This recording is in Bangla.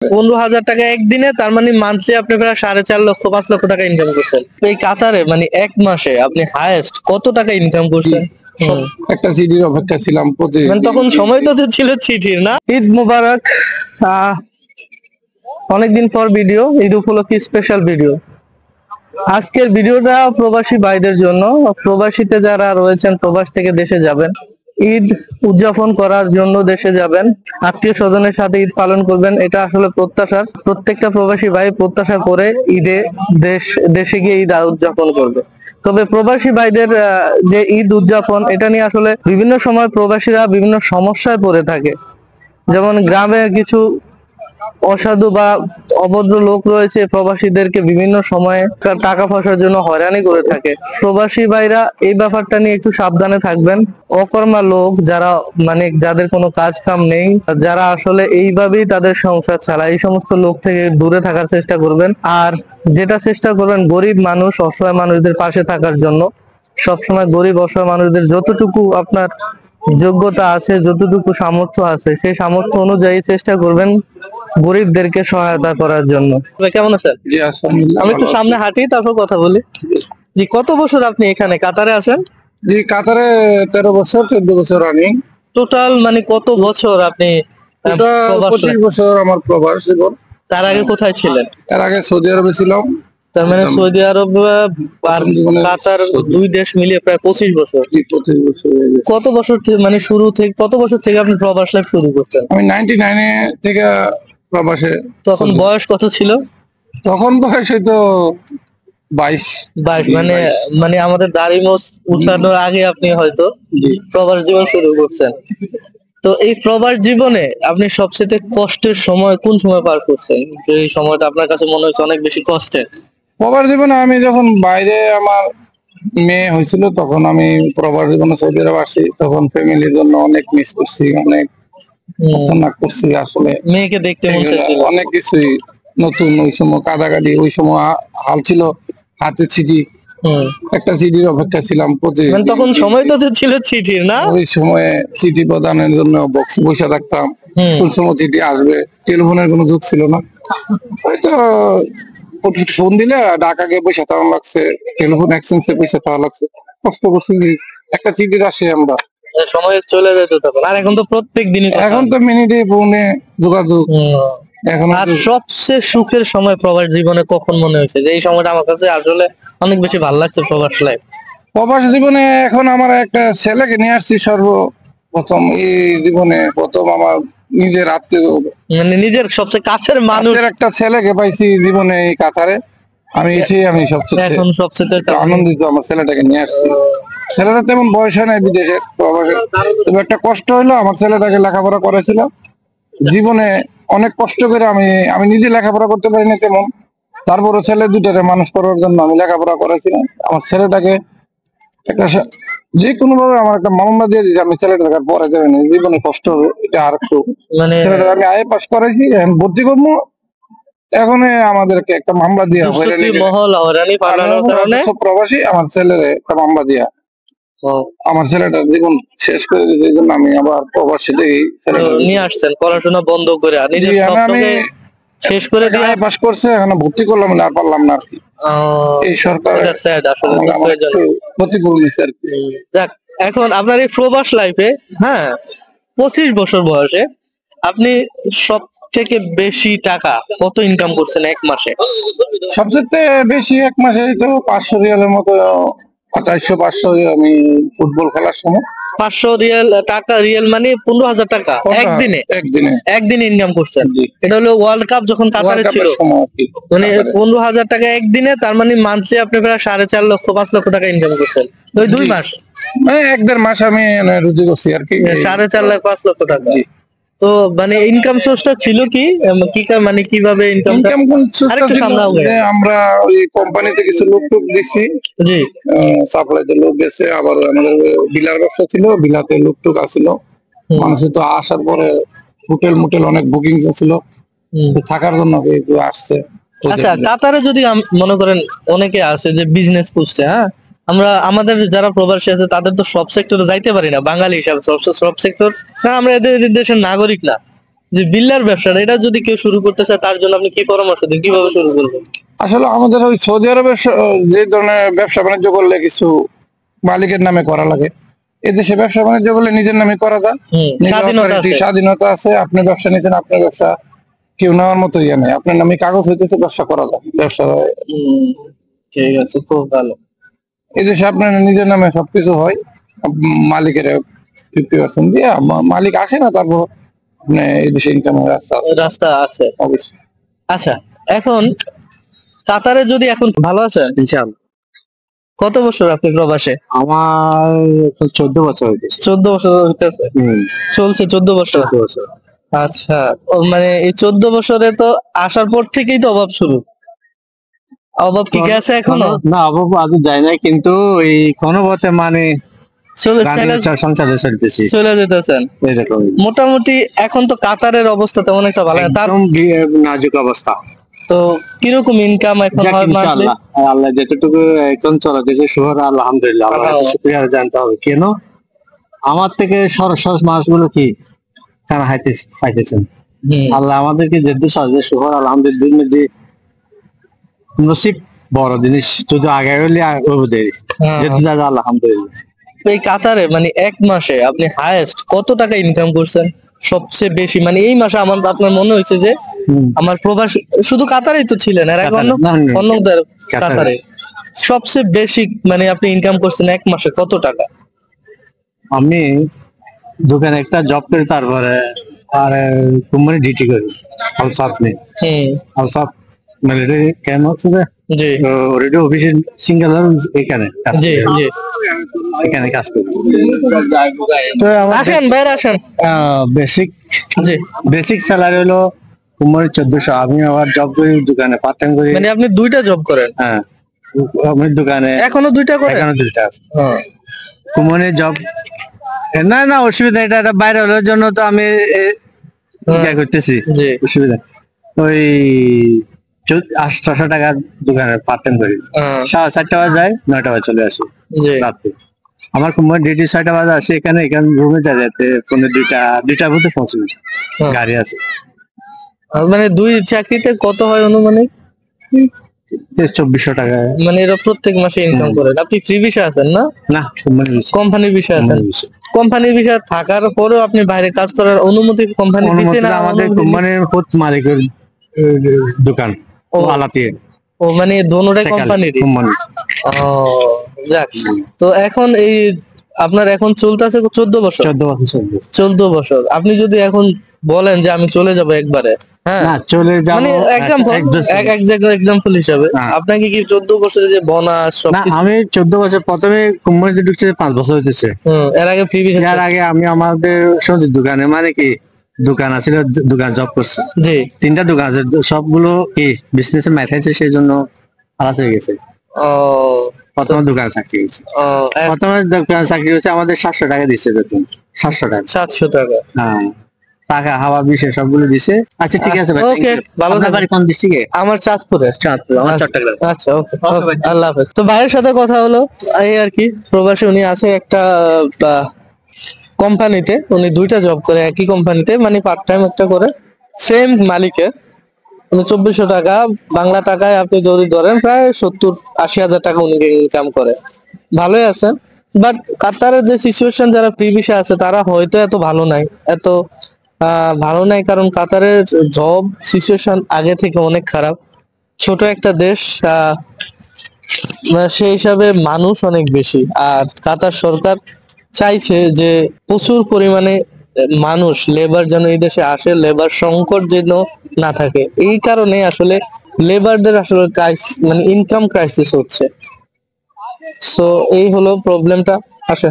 15,000 টাকা একদিনে, তার মানে মান্থলি আপনি প্রায় 4.5 লক্ষ 5 লক্ষ টাকা ইনকাম করছেন। এই কাতারে মানে এক মাসে আপনি হাইয়েস্ট কত টাকা ইনকাম করছেন? একটা সিডির অপেক্ষা ছিলাম মানে তখন সময় তো ছিল চিঠির, না? ঈদ মুবারক। অনেকদিন পর ভিডিও, ঈদ উপলক্ষে স্পেশাল ভিডিও। আজকের ভিডিওটা প্রবাসী ভাইদের জন্য। প্রবাসীতে যারা রয়েছেন, প্রবাস থেকে দেশে যাবেন, ঈদ উদযাপন করার জন্য দেশে যাবেন, আত্মীয় স্বজনের সাথে ঈদ পালন করবেন, এটা আসলে প্রত্যাশার। প্রত্যেকটা প্রবাসী ভাই প্রত্যাশা করে ঈদে দেশে গিয়ে ঈদ উদযাপন করবে। তবে প্রবাসী ভাইদের যে ঈদ উদযাপন, এটা নিয়ে আসলে বিভিন্ন সময় প্রবাসীরা বিভিন্ন সমস্যায় পড়ে থাকে। যেমন গ্রামে কিছু অসাধু বা অভদ্র লোক রয়েছে, প্রবাসীদেরকে বিভিন্ন সময়ে টাকা পয়সার জন্য হয়রানি করে থাকে। প্রবাসী ভাইরা এই ব্যাপারটা নিয়ে একটু সাবধানে থাকবেন। অকর্মা লোক যারা, মানে যাদের কোনো কাজ কাম নেই, যারা আসলে এইভাবেই তাদের সংসার চালায়, এই সমস্ত লোক থেকে দূরে থাকার চেষ্টা করবেন। আর যেটা চেষ্টা করবেন, গরিব মানুষ, অসহায় মানুষদের পাশে থাকার জন্য। সবসময় গরিব অসহায় মানুষদের যতটুকু আপনার যোগ্যতা আছে, যতটুকু সামর্থ্য আছে, সেই সামর্থ্য অনুযায়ী চেষ্টা করবেন গরিবদেরকে সহায়তা করার জন্য। কেমন আছেন? আমি একটু সামনে হাঁটি, তারপর কথা বলি। জি, কত বছর আপনি এখানে কাতারে আছেন? জি, কাতারে 13 বছর 14 বছর রানিং। টোটাল মানে কত বছর আপনি? 25 বছর আমার প্রবাস জীবন। তার আগে কোথায় ছিলেন? এর আগে সৌদি আরবে ছিলাম। তার মানে সৌদি আরব আর কাতার দুই দেশ মিলিয়ে প্রায় 25 বছর। জি, 25 বছর। কত বছর থেকে, মানে শুরু থেকে কত বছর থেকে আপনি প্রবাস লাইফ শুরু করছেন? আমি 99 থেকে প্রবাসে। তখন বয়স কত ছিল? তখন বয়স হয়তো 22। মানে মানে আমাদের দাড়ি মোছ উঠানোর আগে আপনি হয়তো প্রবাস জীবন শুরু করছেন। তো এই প্রবাস জীবনে আপনি সবচেয়ে কষ্টের সময় কোন সময় পার করছেন, যে এই সময়টা আপনার কাছে মনে হচ্ছে অনেক বেশি কষ্টের? প্রবাস জীবনে আমি যখন বাইরে আমার মেয়ে হয়েছিল, তখন আমি প্রবাস জীবনে সৌদি আরব আসি। তখন ফ্যামিলির জন্য অনেক মিস করছি, অনেক খতরনাক করছি। আসলে মেয়েকে দেখতে মন চাইছিল, অনেক কিছুই নতুন। ওই সময় কাদাকাটি, ওই সময় হাল ছিল হাতে চিঠি, একটা চিঠির অপেক্ষা ছিলাম মানে তখন সময় তো ছিল চিঠির, না? ওই সময়ে চিঠি প্রদানের জন্য বক্সে বসে থাকতাম, কোন সময় চিঠি আসবে। টেলিফোনের কোনো যুগ ছিল না, হয়তো ফোন দিলে ঢাকা গিয়ে পয়সা দেওয়া লাগছে, টেলিফোন এক্সচেঞ্জে পয়সা দেওয়া লাগছে। কষ্ট করছি, একটা চিঠির আসে আমরা সময় চলে যেত তখন। আর এখন তো প্রত্যেক দিনই, এখন তো মিনিটে ফোনে যোগাযোগ। এখন আর সবচেয়ে সুখের সময় প্রবাস জীবনে কখন মনে হয়েছে যে এই সময়টা আমার কাছে আসলে অনেক বেশি ভালো লাগছে প্রবাস লাইফ? প্রবাস জীবনে এখন আমার একটা ছেলেকে নিয়ে আসছি সর্বপ্রথম। এই জীবনে প্রথম আমার নিজের আত্মীয়, মানে নিজের সবচেয়ে কাছের মানুষের একটা ছেলেকে পাইছি জীবনে এই কাতারে। আমি এসেই আমি সবচেয়ে আনন্দিত, আমার ছেলেটাকে নিয়ে আসছি। ছেলেটা তেমন বয়স হয় নাই বিদেশের, প্রবাসে। তবে একটা কষ্ট হইলো, আমার ছেলেটাকে লেখাপড়া করেছিল জীবনে অনেক কষ্ট করে। আমি নিজে লেখাপড়া করতে পারিনি তেমন, তারপরে ছেলে দুটারে মানুষ করার জন্য আমি লেখাপড়া করেছিলাম। আমার ছেলেটাকে একটা যে কোনো ভাবে আমার একটা মামলা দিয়ে দিয়েছি, আমি ছেলেটাকে পরে যাবে না, জীবনে কষ্ট হবে এটা। আর একটু মানে ছেলেটাকে আমি আয়ে পাস করাইছি, এখন ভর্তি করবো। এখন আমাদেরকে একটা মামলা দিয়া প্রবাসী আমার ছেলের একটা মামলা দিয়া আমার ছেলেটার জীবন শেষ করে দিতে, এই জন্য আমি আবার প্রবাসী নিয়ে আসছেন পড়াশোনা বন্ধ করে। আমি শেষ করে দিয়ে পাস করছে, এখন ভর্তি করলাম, আর পারলাম না আর কি। এই সরকার ক্ষতিপূরণ দিচ্ছে আর কি। যাক, এখন আপনার এই প্রবাস লাইফে, হ্যাঁ, 25 বছর বয়সে আপনি সব থেকে বেশি টাকা কত ইনকাম করছেন এক মাসে? সবচেয়ে বেশি এক মাসে তো 500 রিয়ালের মতো, 400-500। আমি ফুটবল খেলার সময় 500 রিয়াল মানে 15,000 টাকা একদিনে ইনকাম করছেন। এটা হলো ওয়ার্ল্ড কাপ যখন কাতারে ছিল, মানে 15,000 টাকা একদিনে, তার মানে মান্থলি আপনি প্রায় 4.5 লক্ষ 5 লক্ষ টাকা ইনকাম করছেন ওই 2 মাস, মানে 1-1.5 মাস আমি রুজি করছি আর কি। 4.5 লাখ 5 লক্ষ টাকা। তো মানে ইনকাম সোর্সটা ছিল কি, মানে কিভাবে ইনকাম? আমরা ওই কোম্পানিতে কিছু লোক দিছি, জি, সাপ্লাইতে লোক গেছে। আবার আমাদের বিলার ব্যবসা ছিল, বিলাতে লোক টুক আসছিল। মানুষ তো আসার পরে হোটেল অনেক বুকিং ছিল, থাকার জন্য আসছে। আচ্ছা, কাতারে যদি মনে করেন অনেকে আছে যে বিজনেস করছে, হ্যাঁ, আমাদের যারা প্রবাসী আছে তাদের তো সব সেক্টরে যাইতে পারি না, বাঙালি হিসাবে সব সেক্টর, আমরা এদের দেশের নাগরিক না। যে বিল্লার ব্যবসাটা, এটা যদি কেউ শুরু করতে চায় তার জন্য আপনি কি পরামর্শ দেন, কিভাবে শুরু করবেন? আসলে আমাদের ওই সৌদি আরবের যে ধরনের ব্যবসা বাণিজ্য করলে কিছু মালিকের নামে করা লাগে, এদেশে ব্যবসা বাণিজ্য করলে নিজের নামে করা যায়। নিজের স্বাধীনতা authority, আছে। স্বাধীনতা আছে। আপনি ব্যবসা নিয়েছেন, আপনার ব্যবসা কেউ নেওয়ার মতো ইয়ে নেই। আপনার নামে কাগজ হইতেছে, ব্যবসা করা যায়। ব্যবসা ঠিক আছে, খুব ভালো। এদেশে আপনার নিজের নামে সবকিছু হয়, মালিকের 50% দিয়ে মালিক আসে না, তারপর আপনি এদেশে ইনকামের রাস্তা আছে। অবশ্যই। আচ্ছা, এখন কাতারে যদি এখন ভালো আছে ইনশাআল্লাহ। কত বছর আপনি প্রবাসে? আমার 14 বছর হয়েছে। 14 বছর হইতেছে, চলছে 14 বছর। আচ্ছা, মানে এই 14 বছরে তো আসার পর থেকেই তো অভাব শুরু। অভাব কি গেছে এখনো? না, অভাব আজ যায় নাই, কিন্তু এই কোনো মতে মানে সংসারে চলতেছি, চলে যেতেছেন এরকম। মোটামুটি। এখন তো কাতারের অবস্থা তেমন একটা ভালো না, তার নাজুক অবস্থা। তো কিরকম ইনকাম এখন হয় মাসে? আল্লাহ যেটুকু এখন চলাতেছে, শুকর আলহামদুলিল্লাহ, আল্লাহর কাছে শুকরিয়া জানতে হবে। কেন আমার থেকে সরস মানুষগুলো কি খানা খাইতেছেন, আল্লাহ আমাদেরকে যেহেতু সহজে শুকর আলহামদুলিল্লাহ, যে নসিব বড় জিনিস, যদি আগে হলে যেহেতু আলহামদুলিল্লাহ। এই কাতারে মানে এক মাসে আপনি হাইয়েস্ট কত টাকা ইনকাম করছেন সবচেয়ে বেশি? মানে এই মাসে আমার আপনার মনে হয়েছে যে আমার প্রবাস, শুধু কাতারেই তো ছিলেন, আর এখন অন্য কাতারে সবচেয়ে বেশি মানে আপনি ইনকাম করছেন এক মাসে কত টাকা? আমি দোকানে একটা জব করি, তারপরে আর কোম্পানি ডিউটি করি আলসাপ নেই। আলসাপ মিলিটারি ক্যাম্প হচ্ছে যে, জি রেডিও অফিসের সিঙ্গেল এখানে জি জি এখানে কাজ করি। তো আসেন বাইরে আসেন। বেসিক জি বেসিক স্যালারি হলো কোম্পানি 1400। আমি আবার জব করি দোকানে, পার্ট টাইম করি। মানে আপনি দুইটা জব করেন? হ্যাঁ, আমি দোকানে এখনো দুইটা করেন? এখনো দুইটা আছে। কোম্পানি জব না, না অসুবিধা, এটা বাইরে হওয়ার জন্য তো আমি করতেছি, অসুবিধা। ওই 800 টাকা দোকানে পার্ট টাইম করি, 4:30 বাজে যাই, 9টা বাজে চলে আসি রাত্রে। আমার কোম্পানি ডিউটি 6টা বাজে আসি, এখানে রুমে যেতে 2টার মধ্যে পৌঁছে গাড়ি আছে। মানে দুই চাকরিতে কত হয় অনুমানিক? 2400 টাকা। মানে এরা প্রত্যেক মাসে ইনকাম করেন? আপনি ফ্রি ভিসা আছেন না? না, কোম্পানির ভিসা আছেন। কোম্পানির ভিসা থাকার পরেও আপনি বাইরে কাজ করার অনুমতি কোম্পানি দিছে না? আমাদের কোম্পানির মালিকের দোকান ও আলাতে। ও মানে দোনোটাই কোম্পানিরই? ও যাক। তো এখন এই আপনার এখন চলতেছে 14 বছর? 14 বছর। আপনি যদি এখন বলেন যে আমি চলে যাব একবারে, হ্যাঁ না চলে যাব, মানে এক্সাম্পল হিসাবে, আপনাকে কি 14 বছরে যে বোনাস সব? না, আমি 14 বছর প্রথমে কোম্পানিতে ঢুকছে 5 বছর হইতেছে। এর আগে ফ্রি ভিসা? এর আগে আমি আমাদের সবজির দোকানে, মানে কি দোকান আছে, দোকান জব করছে। জি 3টা দোকান আছে, সবগুলো কি বিজনেসে মাইথাইছে, সেই জন্য আলাদা হয়ে গেছে। প্রথমে দোকান চাকরি হয়েছে, প্রথমে দোকান চাকরি হচ্ছে আমাদের 700 টাকা দিচ্ছে বেতন। 700 টাকা। 700 টাকা? হ্যাঁ, টাকা হাওয়া বিষয় সবগুলো দিছে। আচ্ছা ঠিক আছে ভাই, ওকে ভালো থাকবেন। বাড়ি কোন ডিস্ট্রিক্টে? আমার চাঁদপুরে। আমার চট্টগ্রাম। আচ্ছা ওকে, আল্লাহ হাফেজ। তো ভাইয়ের সাথে কথা হলো এই আর কি, প্রবাসী উনি আছে একটা কোম্পানিতে, উনি দুইটা জব করে একই কোম্পানিতে, মানে পার্ট টাইম একটা করে, সেম মালিকের। উনি 2400 টাকা বাংলা টাকায় আপনি যদি ধরেন প্রায় 70-80 হাজার টাকা উনি ইনকাম করে, ভালোই আছেন। বাট কাতারের যে সিচুয়েশন, যারা ফ্রি ভিসা আছে তারা হয়তো এত ভালো নাই, এত ভালো নাই, কারণ কাতারের জব সিচুয়েশন আগে থেকে অনেক খারাপ। ছোট একটা দেশ, সেই হিসাবে মানুষ অনেক বেশি, আর কাতার সরকার চাইছে যে প্রচুর পরিমাণে মানুষ, লেবার যেন এই দেশে আসে, লেবার সংকট যেন না থাকে। এই কারণে আসলে লেবারদের আসলে মানে ইনকাম ক্রাইসিস হচ্ছে। সো এই হলো প্রবলেমটা। আসে